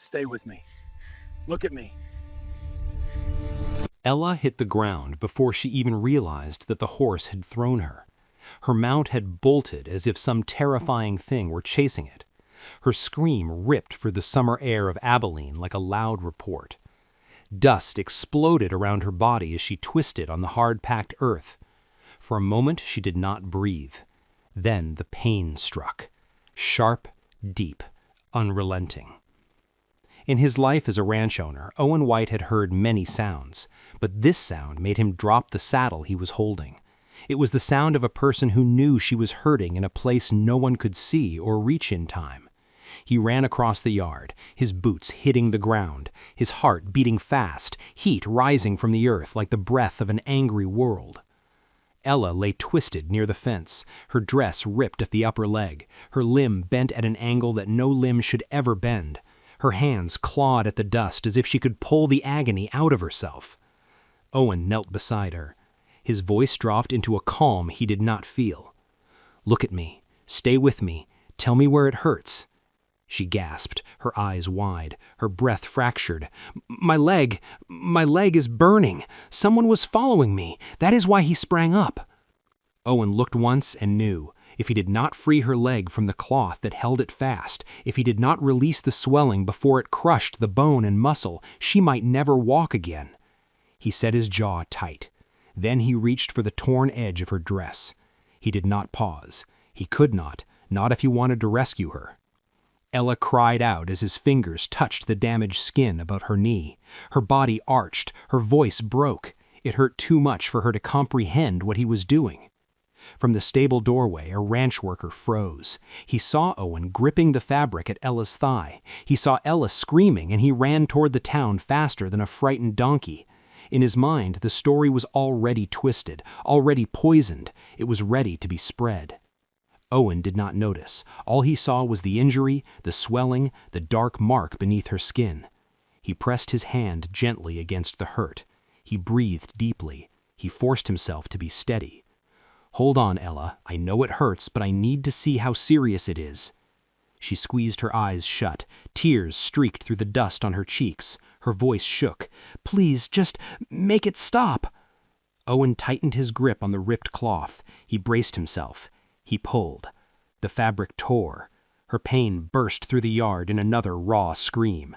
Stay with me. Look at me. Ella hit the ground before she even realized that the horse had thrown her. Her mount had bolted as if some terrifying thing were chasing it. Her scream ripped through the summer air of Abilene like a loud report. Dust exploded around her body as she twisted on the hard-packed earth. For a moment she did not breathe. Then the pain struck. Sharp, deep, unrelenting. In his life as a ranch owner, Owen White had heard many sounds, but this sound made him drop the saddle he was holding. It was the sound of a person who knew she was hurting in a place no one could see or reach in time. He ran across the yard, his boots hitting the ground, his heart beating fast, heat rising from the earth like the breath of an angry world. Ella lay twisted near the fence, her dress ripped at the upper leg, her limb bent at an angle that no limb should ever bend. Her hands clawed at the dust as if she could pull the agony out of herself. Owen knelt beside her. His voice dropped into a calm he did not feel. "Look at me. Stay with me. Tell me where it hurts." She gasped, her eyes wide, her breath fractured. My leg is burning. Someone was following me. That is why he sprang up." Owen looked once and knew. If he did not free her leg from the cloth that held it fast, if he did not release the swelling before it crushed the bone and muscle, she might never walk again. He set his jaw tight. Then he reached for the torn edge of her dress. He did not pause. He could not if he wanted to rescue her. Ella cried out as his fingers touched the damaged skin above her knee. Her body arched, her voice broke. It hurt too much for her to comprehend what he was doing. From the stable doorway, a ranch worker froze. He saw Owen gripping the fabric at Ella's thigh. He saw Ella screaming, and he ran toward the town faster than a frightened donkey. In his mind, the story was already twisted, already poisoned. It was ready to be spread. Owen did not notice. All he saw was the injury, the swelling, the dark mark beneath her skin. He pressed his hand gently against the hurt. He breathed deeply. He forced himself to be steady. "Hold on, Ella. I know it hurts, but I need to see how serious it is." She squeezed her eyes shut. Tears streaked through the dust on her cheeks. Her voice shook. "Please, just make it stop." Owen tightened his grip on the ripped cloth. He braced himself. He pulled. The fabric tore. Her pain burst through the yard in another raw scream.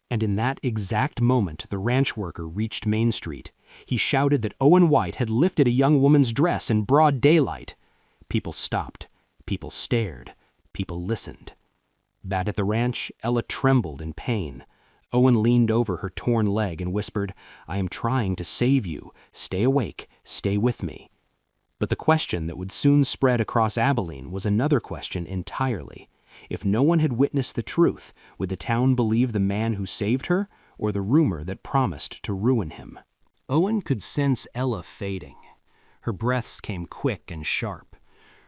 And in that exact moment, the ranch worker reached Main Street. He shouted that Owen White had lifted a young woman's dress in broad daylight. People stopped. People stared. People listened. Back at the ranch, Ella trembled in pain. Owen leaned over her torn leg and whispered, "I am trying to save you. Stay awake. Stay with me." But the question that would soon spread across Abilene was another question entirely. If no one had witnessed the truth, would the town believe the man who saved her, or the rumor that promised to ruin him? Owen could sense Ella fading. Her breaths came quick and sharp.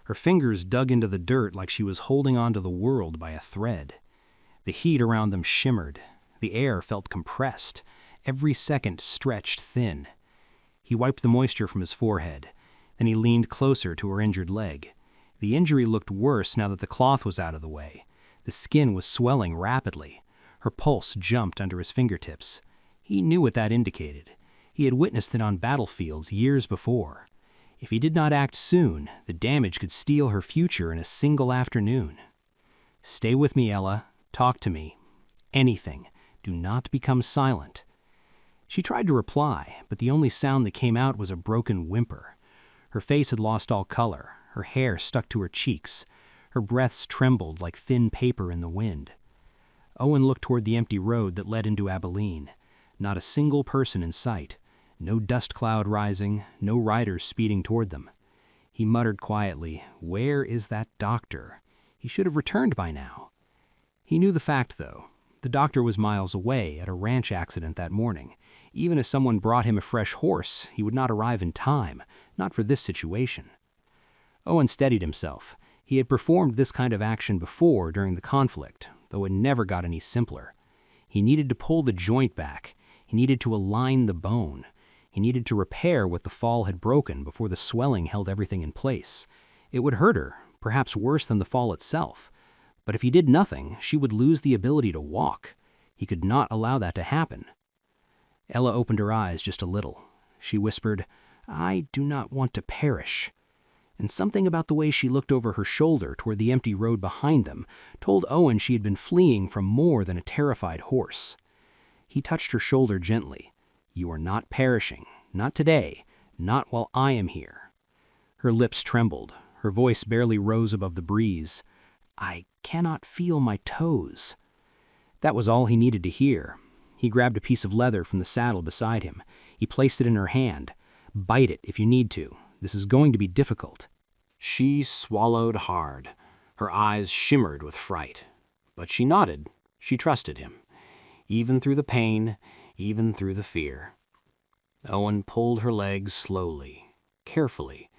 Her fingers dug into the dirt like she was holding onto the world by a thread. The heat around them shimmered. The air felt compressed. Every second stretched thin. He wiped the moisture from his forehead. Then he leaned closer to her injured leg. The injury looked worse now that the cloth was out of the way. The skin was swelling rapidly. Her pulse jumped under his fingertips. He knew what that indicated. He had witnessed it on battlefields years before. If he did not act soon, the damage could steal her future in a single afternoon. "Stay with me, Ella. Talk to me. Anything. Do not become silent." She tried to reply, but the only sound that came out was a broken whimper. Her face had lost all color. Her hair stuck to her cheeks. Her breaths trembled like thin paper in the wind. Owen looked toward the empty road that led into Abilene. Not a single person in sight. No dust cloud rising, no riders speeding toward them. He muttered quietly, "Where is that doctor? He should have returned by now." He knew the fact, though. The doctor was miles away at a ranch accident that morning. Even if someone brought him a fresh horse, he would not arrive in time, not for this situation. Owen steadied himself. He had performed this kind of action before during the conflict, though it never got any simpler. He needed to pull the joint back. He needed to align the bone. He needed to repair what the fall had broken before the swelling held everything in place. It would hurt her, perhaps worse than the fall itself. But if he did nothing, she would lose the ability to walk. He could not allow that to happen. Ella opened her eyes just a little. She whispered, "I do not want to perish." And something about the way she looked over her shoulder toward the empty road behind them told Owen she had been fleeing from more than a terrified horse. He touched her shoulder gently. "You are not perishing. Not today. Not while I am here." Her lips trembled. Her voice barely rose above the breeze. "I cannot feel my toes." That was all he needed to hear. He grabbed a piece of leather from the saddle beside him. He placed it in her hand. "Bite it if you need to. This is going to be difficult." She swallowed hard. Her eyes shimmered with fright. But she nodded. She trusted him. Even through the pain, even through the fear. Owen pulled her legs slowly, carefully.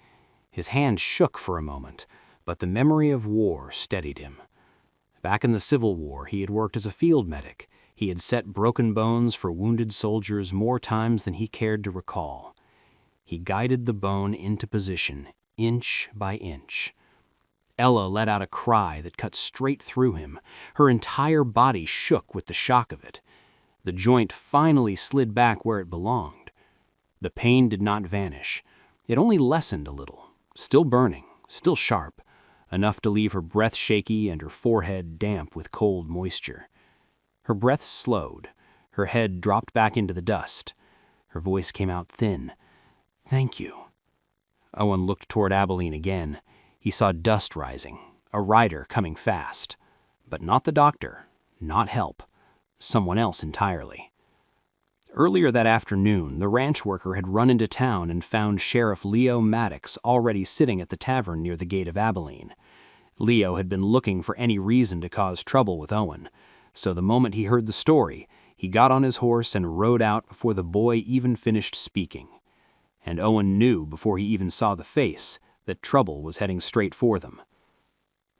His hand shook for a moment, but the memory of war steadied him. Back in the Civil War, he had worked as a field medic. He had set broken bones for wounded soldiers more times than he cared to recall. He guided the bone into position, inch by inch. Ella let out a cry that cut straight through him. Her entire body shook with the shock of it. The joint finally slid back where it belonged. The pain did not vanish. It only lessened a little, still burning, still sharp, enough to leave her breath shaky and her forehead damp with cold moisture. Her breath slowed. Her head dropped back into the dust. Her voice came out thin. "Thank you." Owen looked toward Abilene again. He saw dust rising, a rider coming fast. But not the doctor, not help. Someone else entirely. Earlier that afternoon, the ranch worker had run into town and found Sheriff Leo Maddox already sitting at the tavern near the gate of Abilene. Leo had been looking for any reason to cause trouble with Owen, so the moment he heard the story, he got on his horse and rode out before the boy even finished speaking. And Owen knew before he even saw the face that trouble was heading straight for them.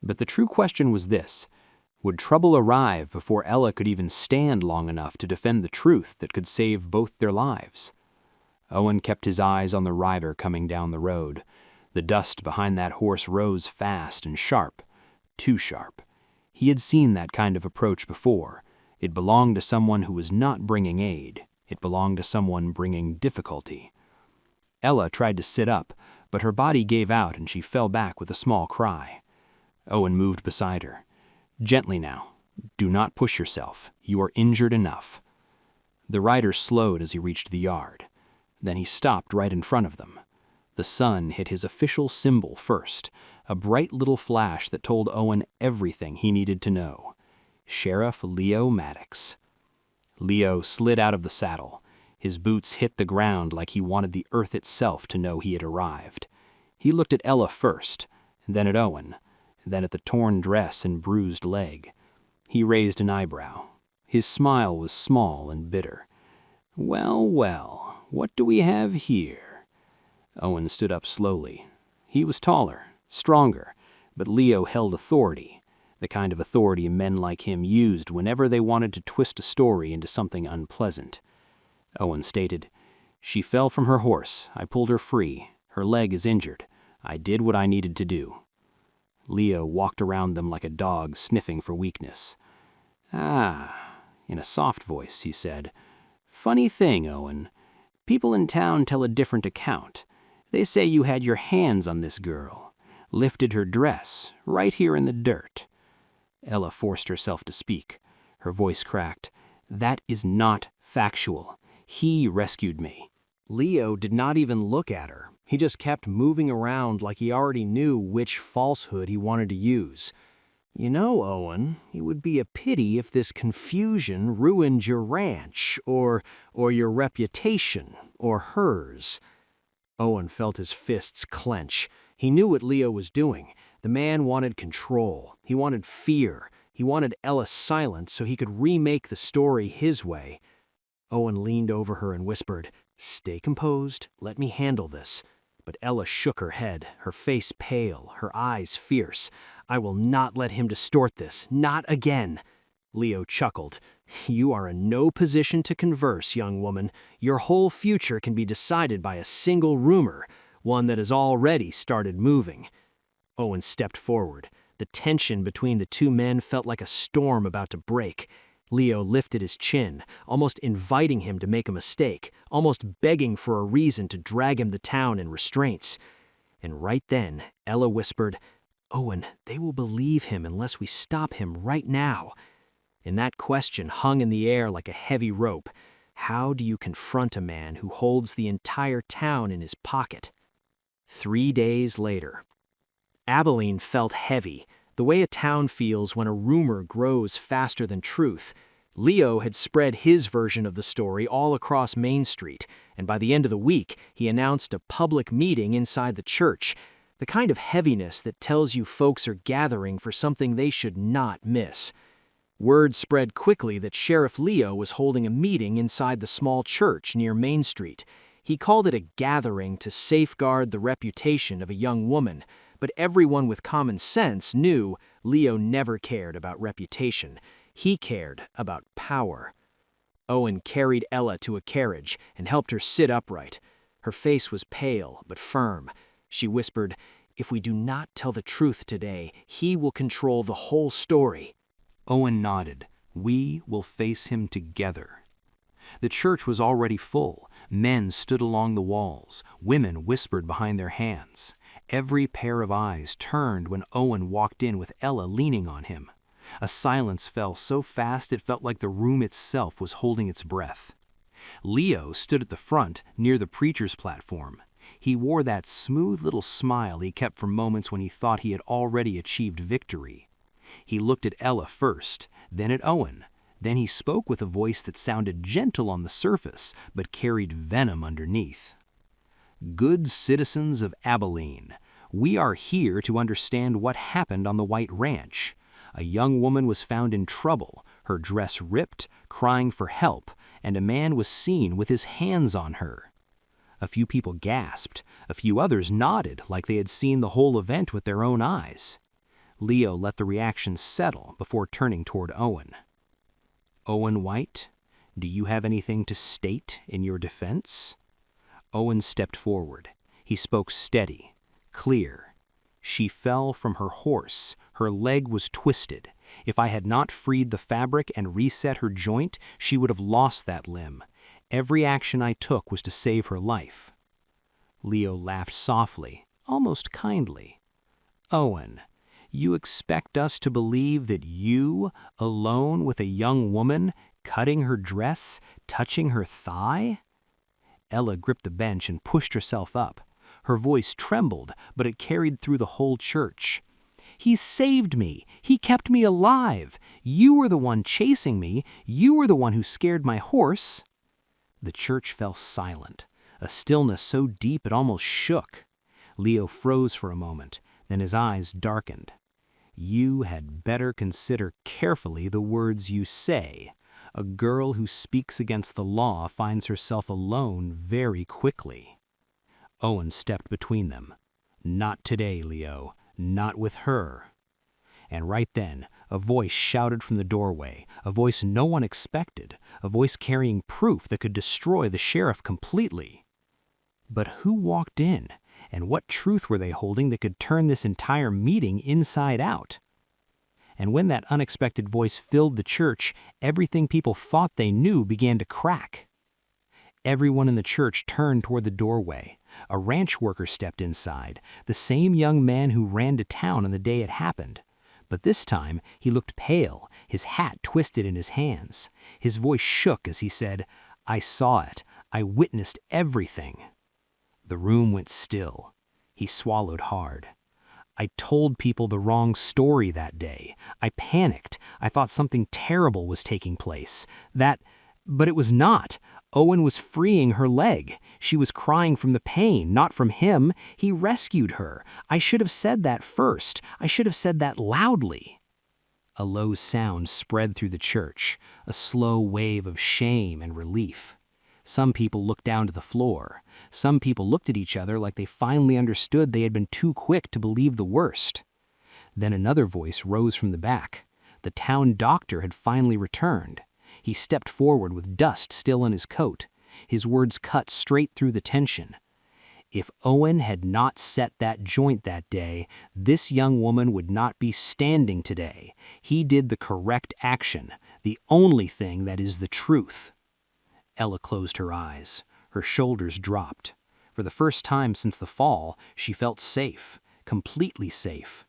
But the true question was this: would trouble arrive before Ella could even stand long enough to defend the truth that could save both their lives? Owen kept his eyes on the rider coming down the road. The dust behind that horse rose fast and sharp, too sharp. He had seen that kind of approach before. It belonged to someone who was not bringing aid. It belonged to someone bringing difficulty. Ella tried to sit up, but her body gave out and she fell back with a small cry. Owen moved beside her. "Gently now. Do not push yourself. You are injured enough." The rider slowed as he reached the yard. Then he stopped right in front of them. The sun hit his official symbol first, a bright little flash that told Owen everything he needed to know. Sheriff Leo Maddox. Leo slid out of the saddle. His boots hit the ground like he wanted the earth itself to know he had arrived. He looked at Ella first, then at Owen, then at the torn dress and bruised leg. He raised an eyebrow. His smile was small and bitter. "Well, well, what do we have here?" Owen stood up slowly. He was taller, stronger, but Leo held authority, the kind of authority men like him used whenever they wanted to twist a story into something unpleasant. Owen stated, "She fell from her horse. I pulled her free. Her leg is injured. I did what I needed to do." Leo walked around them like a dog sniffing for weakness. "Ah," in a soft voice, he said, "funny thing, Owen. People in town tell a different account. They say you had your hands on this girl, lifted her dress, right here in the dirt." Ella forced herself to speak. Her voice cracked. "That is not factual. He rescued me." Leo did not even look at her. He just kept moving around like he already knew which falsehood he wanted to use. "You know, Owen, it would be a pity if this confusion ruined your ranch, or your reputation, or hers." Owen felt his fists clench. He knew what Leo was doing. The man wanted control. He wanted fear. He wanted Ella silent so he could remake the story his way. Owen leaned over her and whispered, "Stay composed. Let me handle this." But Ella shook her head, her face pale, her eyes fierce. "I will not let him distort this. Not again." Leo chuckled. "You are in no position to converse, young woman. Your whole future can be decided by a single rumor, one that has already started moving." Owen stepped forward. The tension between the two men felt like a storm about to break. Leo lifted his chin, almost inviting him to make a mistake, almost begging for a reason to drag him to town in restraints. And right then, Ella whispered, "Owen, they will believe him unless we stop him right now." And that question hung in the air like a heavy rope. How do you confront a man who holds the entire town in his pocket? 3 days later. Abilene felt heavy, the way a town feels when a rumor grows faster than truth. Leo had spread his version of the story all across Main Street, and by the end of the week, he announced a public meeting inside the church, the kind of heaviness that tells you folks are gathering for something they should not miss. Word spread quickly that Sheriff Leo was holding a meeting inside the small church near Main Street. He called it a gathering to safeguard the reputation of a young woman, but everyone with common sense knew Leo never cared about reputation. He cared about power. Owen carried Ella to a carriage and helped her sit upright. Her face was pale but firm. She whispered, "If we do not tell the truth today, he will control the whole story." Owen nodded. "We will face him together." The church was already full. Men stood along the walls. Women whispered behind their hands. Every pair of eyes turned when Owen walked in with Ella leaning on him. A silence fell so fast it felt like the room itself was holding its breath. Leo stood at the front, near the preacher's platform. He wore that smooth little smile he kept for moments when he thought he had already achieved victory. He looked at Ella first, then at Owen. Then he spoke with a voice that sounded gentle on the surface, but carried venom underneath. "Good citizens of Abilene, we are here to understand what happened on the White Ranch. A young woman was found in trouble, her dress ripped, crying for help, and a man was seen with his hands on her." A few people gasped. A few others nodded like they had seen the whole event with their own eyes. Leo let the reaction settle before turning toward Owen. "Owen White, do you have anything to state in your defense?" Owen stepped forward. He spoke steady, clear. "She fell from her horse. Her leg was twisted. If I had not freed the fabric and reset her joint, she would have lost that limb. Every action I took was to save her life." Leo laughed softly, almost kindly. "Owen, you expect us to believe that you, alone with a young woman, cutting her dress, touching her thigh?" Ella gripped the bench and pushed herself up. Her voice trembled, but it carried through the whole church. "He saved me. He kept me alive. You were the one chasing me. You were the one who scared my horse." The church fell silent, a stillness so deep it almost shook. Leo froze for a moment, then his eyes darkened. "You had better consider carefully the words you say. A girl who speaks against the law finds herself alone very quickly." Owen stepped between them. "Not today, Leo. Not with her." And right then, a voice shouted from the doorway, a voice no one expected, a voice carrying proof that could destroy the sheriff completely. But who walked in, and what truth were they holding that could turn this entire meeting inside out? And when that unexpected voice filled the church, everything people thought they knew began to crack. Everyone in the church turned toward the doorway. A ranch worker stepped inside, the same young man who ran to town on the day it happened. But this time, he looked pale, his hat twisted in his hands. His voice shook as he said, "I saw it. I witnessed everything." The room went still. He swallowed hard. "I told people the wrong story that day. I panicked. I thought something terrible was taking place. But it was not. Owen was freeing her leg. She was crying from the pain, not from him. He rescued her. I should have said that first. I should have said that loudly." A low sound spread through the church, a slow wave of shame and relief. Some people looked down to the floor. Some people looked at each other like they finally understood they had been too quick to believe the worst. Then another voice rose from the back. The town doctor had finally returned. He stepped forward with dust still on his coat. His words cut straight through the tension. "If Owen had not set that joint that day, this young woman would not be standing today. He did the correct action. The only thing that is the truth." Ella closed her eyes. Her shoulders dropped. For the first time since the fall, she felt safe, completely safe.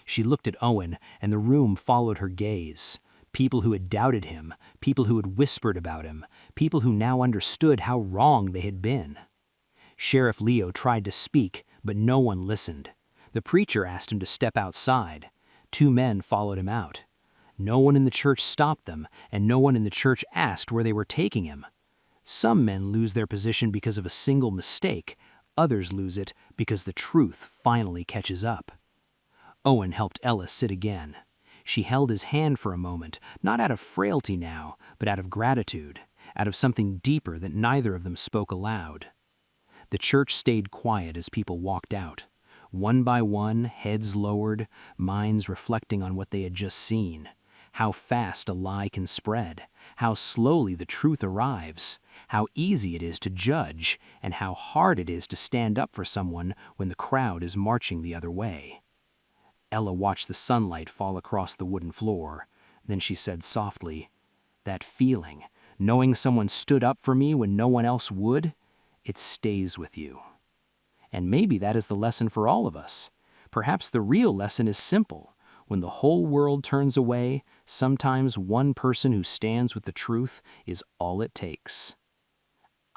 She looked at Owen, and the room followed her gaze. People who had doubted him, people who had whispered about him, people who now understood how wrong they had been. Sheriff Leo tried to speak, but no one listened. The preacher asked him to step outside. 2 men followed him out. No one in the church stopped them, and no one in the church asked where they were taking him. Some men lose their position because of a single mistake. Others lose it because the truth finally catches up. Owen helped Ella sit again. She held his hand for a moment, not out of frailty now, but out of gratitude, out of something deeper that neither of them spoke aloud. The church stayed quiet as people walked out. One by one, heads lowered, minds reflecting on what they had just seen. How fast a lie can spread, how slowly the truth arrives, how easy it is to judge, and how hard it is to stand up for someone when the crowd is marching the other way. Ella watched the sunlight fall across the wooden floor. Then she said softly, "That feeling, knowing someone stood up for me when no one else would, it stays with you." And maybe that is the lesson for all of us. Perhaps the real lesson is simple. When the whole world turns away, sometimes one person who stands with the truth is all it takes.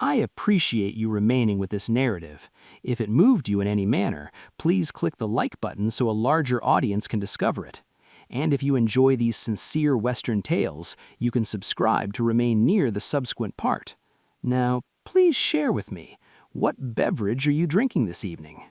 I appreciate you remaining with this narrative. If it moved you in any manner, please click the like button so a larger audience can discover it. And if you enjoy these sincere Western tales, you can subscribe to remain near the subsequent part. Now, please share with me, what beverage are you drinking this evening?